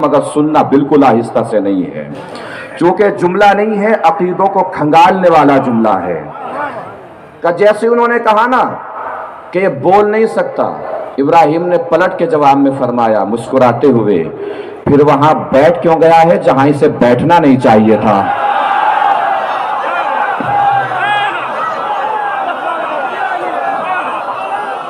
مگر سننا بالکل آہستہ سے نہیں ہے، چونکہ جملہ نہیں ہے، عقیدوں کو کھنگالنے والا جملہ ہے۔ کہ جیسے انہوں نے کہا نا کہ یہ بول نہیں سکتا، ابراہیم نے پلٹ کے جواب میں فرمایا مسکراتے ہوئے، پھر وہاں بیٹھ کیوں گیا ہے جہاں اسے بیٹھنا نہیں چاہیے تھا؟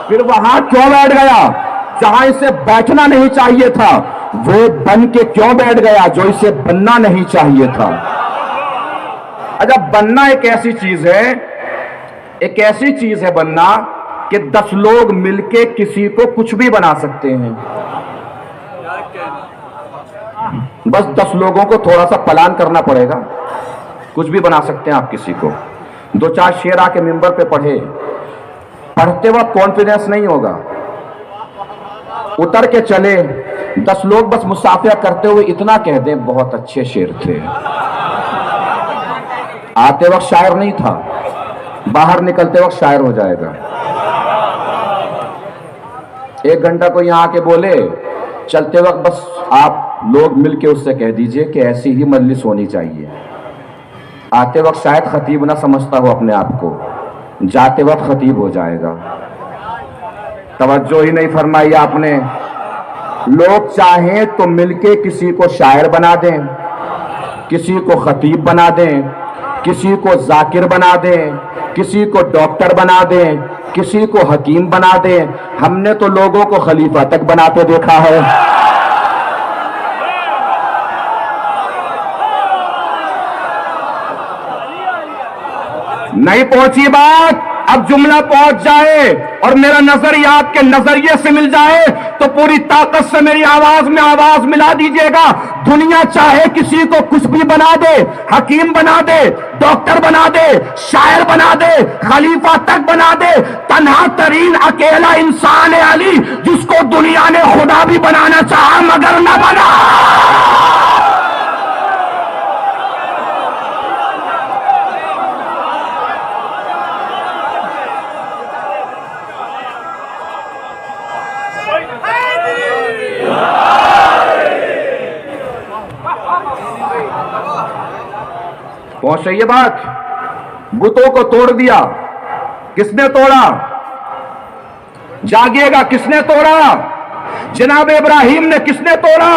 پھر وہاں کیوں بیٹھ گیا جہاں اسے بیٹھنا نہیں چاہیے تھا؟ وہ بن کے کیوں بیٹھ گیا جو اسے بننا نہیں چاہیے تھا؟ اچھا، بننا ایک ایسی چیز ہے بننا کہ 10 لوگ مل کے کسی کو کچھ بھی بنا سکتے ہیں۔ بس 10 لوگوں کو تھوڑا سا پلان کرنا پڑے گا، کچھ بھی بنا سکتے ہیں آپ کسی کو۔ 2-4 شعر آ کے ممبر پہ پڑھتے وقت کانفیڈنس نہیں ہوگا، اتر کے چلے 10 لوگ بس مسافہ کرتے ہوئے اتنا کہہ دیں بہت اچھے شعر تھے، آتے وقت شاعر نہیں تھا، باہر نکلتے وقت شاعر ہو جائے گا۔ 1 گھنٹہ کو یہاں آ کے بولے، چلتے وقت بس آپ لوگ مل کے اس سے کہہ دیجئے کہ ایسی ہی مجلس ہونی چاہیے۔ آتے وقت شاید خطیب نہ سمجھتا ہو اپنے آپ کو، جاتے وقت خطیب ہو جائے گا۔ توجہ ہی نہیں فرمائی آپ نے۔ لوگ چاہیں تو مل کے کسی کو شاعر بنا دیں، کسی کو خطیب بنا دیں، کسی کو ذاکر بنا دیں، کسی کو ڈاکٹر بنا دیں، کسی کو حکیم بنا دیں۔ ہم نے تو لوگوں کو خلیفہ تک بناتے دیکھا ہے۔ نہیں پہنچی بات، اب جملہ پہنچ جائے اور میرا نظریہ آپ کے نظریے سے مل جائے تو پوری طاقت سے میری آواز میں آواز ملا دیجئے گا۔ دنیا چاہے کسی کو کچھ بھی بنا دے، حکیم بنا دے، ڈاکٹر بنا دے، شاعر بنا دے، خلیفہ تک بنا دے، تنہا ترین اکیلا انسان ہے علی، جس کو دنیا نے خدا بھی بنانا چاہا مگر نہ بنا۔ پہنچ رہی ہے بات؟ بتوں کو توڑ دیا، کس نے توڑا؟ جاگیے گا، کس نے توڑا؟ جناب ابراہیم نے۔ کس نے توڑا؟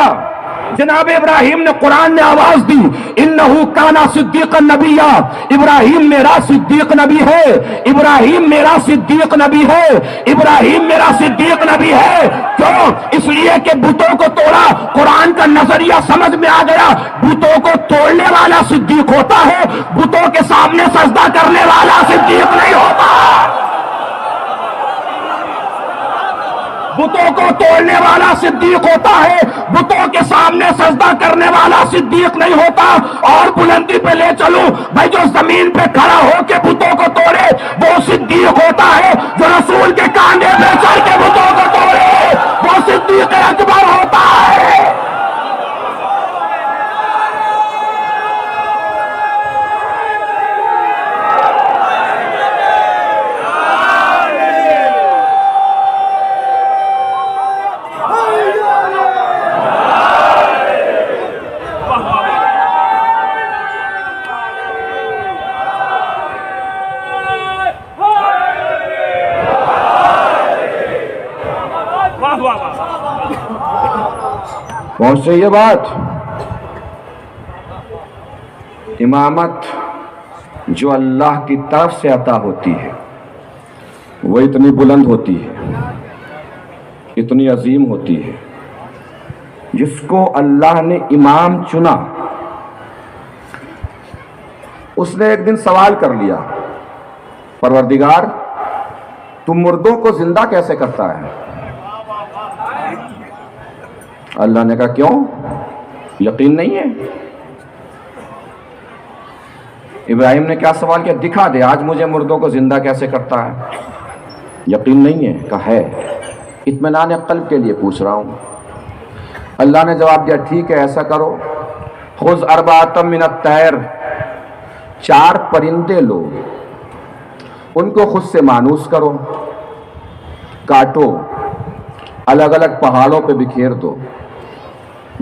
جناب ابراہیم نے۔ قرآن نے آواز دی، انہو کانا صدیقا نبیّا، ابراہیم میرا صدیق نبی ہے، ابراہیم میرا صدیق نبی ہے، ابراہیم میرا صدیق نبی ہے۔ کیوں؟ اس لیے کہ بتوں کو توڑا، قرآن کا نظریہ سمجھ میں آ گیا۔ بتوں کو توڑنے والا صدیق ہوتا ہے، بتوں کے سامنے سجدہ کرنے والا صدیق نہیں ہوتا۔ بتوں کو توڑنے والا صدیق ہوتا ہے، بتوں کے سامنے سجدہ کرنے والا صدیق نہیں ہوتا۔ اور بلندی پہ لے چلوں بھائی، جو زمین پہ کھڑا ہو کے بتوں کو توڑے وہ صدیق ہوتا ہے، جو رسول کے کاندھے پہ چڑھ کے بتوں کو توڑے وہ صدیق اکبر ہوتا ہے۔ پہنچ رہی ہے بات؟ امامت جو اللہ کی طرف سے عطا ہوتی ہے وہ اتنی بلند ہوتی ہے، اتنی عظیم ہوتی ہے۔ جس کو اللہ نے امام چنا، اس نے ایک دن سوال کر لیا، پروردگار تم مردوں کو زندہ کیسے کرتا ہے؟ اللہ نے کہا کیوں؟ یقین نہیں ہے؟ ابراہیم نے کیا سوال کیا؟ دکھا دے آج مجھے مردوں کو زندہ کیسے کرتا ہے۔ یقین نہیں ہے؟ کہا ہے، اطمینان قلب کے لیے پوچھ رہا ہوں۔ اللہ نے جواب دیا ٹھیک ہے ایسا کرو، خذ اربعۃ من الطیر، 4 پرندے لو، ان کو خود سے مانوس کرو، کاٹو، الگ الگ پہاڑوں پہ بکھیر دو،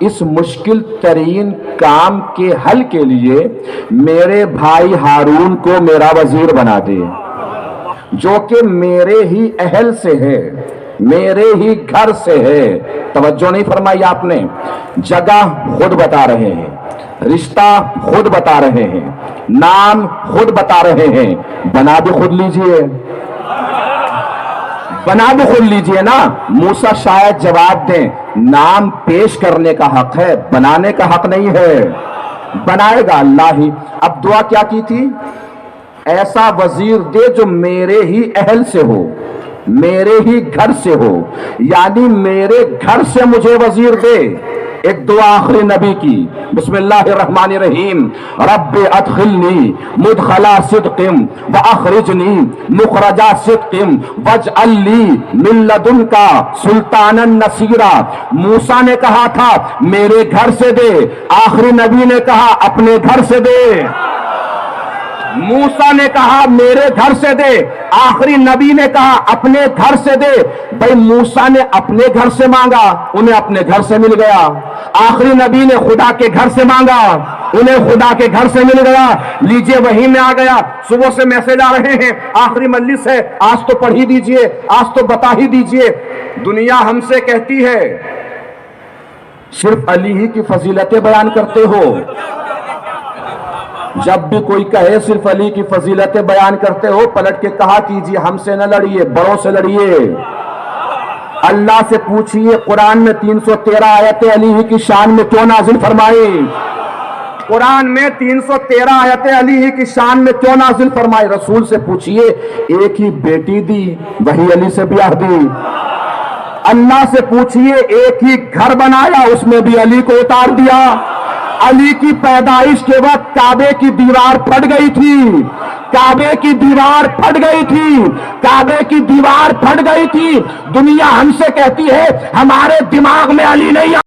اس مشکل ترین کام کے حل کے لیے میرے بھائی ہارون کو میرا وزیر بنا دے، جو کہ میرے ہی اہل سے ہے، میرے ہی گھر سے ہے۔ توجہ نہیں فرمائی آپ نے؟ جگہ خود بتا رہے ہیں، رشتہ خود بتا رہے ہیں، نام خود بتا رہے ہیں، بنا بھی خود لیجئے، بنا بھی خود لیجئے نا۔ موسیٰ شاید جواب دیں نام پیش کرنے کا حق ہے، بنانے کا حق نہیں ہے، بنائے گا اللہ ہی۔ اب دعا کیا کی تھی؟ ایسا وزیر دے جو میرے ہی اہل سے ہو، میرے ہی گھر سے ہو، یعنی میرے گھر سے مجھے وزیر دے۔ ایک دعا آخری نبی کی، بسم اللہ الرحمن الرحیم، رب ادخلنی مدخل صدق واخرجنی مخرج صدق واجعل لی من لدنک سلطانا نصیرا۔ موسیٰ نے کہا تھا میرے گھر سے دے، آخری نبی نے کہا اپنے گھر سے دے۔ موسیٰ نے کہا میرے گھر سے دے، آخری نبی نے کہا اپنے گھر سے دے۔ بھائی موسیٰ نے اپنے گھر سے مانگا، انہیں اپنے گھر سے مل گیا، آخری نبی نے خدا کے گھر سے مانگا، انہیں خدا کے گھر سے مل گیا۔ لیجئے وحی میں آ گیا، صبح سے میسج آ رہے ہیں، آخری مجلس ہے، آج تو پڑھ ہی دیجئے، آج تو بتا ہی دیجئے۔ دنیا ہم سے کہتی ہے صرف علی ہی کی فضیلتیں بیان کرتے ہو۔ جب بھی کوئی کہے صرف علی کی فضیلتیں بیان کرتے ہو، پلٹ کے کہا کیجیے ہم سے نہ لڑیے، بڑوں سے لڑیے۔ اللہ سے پوچھئے قرآن میں 313 آیتیں علی ہی کی شان میں کیوں نازل فرمائی؟ قرآن میں 313 آیتیں علی ہی کی شان میں کیوں نازل فرمائی؟ رسول سے پوچھئے ایک ہی بیٹی دی، وہی علی سے بیاہ دی۔ اللہ سے پوچھئے ایک ہی گھر بنایا، اس میں بھی علی کو اتار دیا۔ علی کی پیدائش کے وقت کعبے کی دیوار پھٹ گئی تھی، کعبے کی دیوار پھٹ گئی تھی، کعبے کی دیوار پھٹ گئی تھی۔ دنیا ہم سے کہتی ہے ہمارے دماغ میں علی نہیں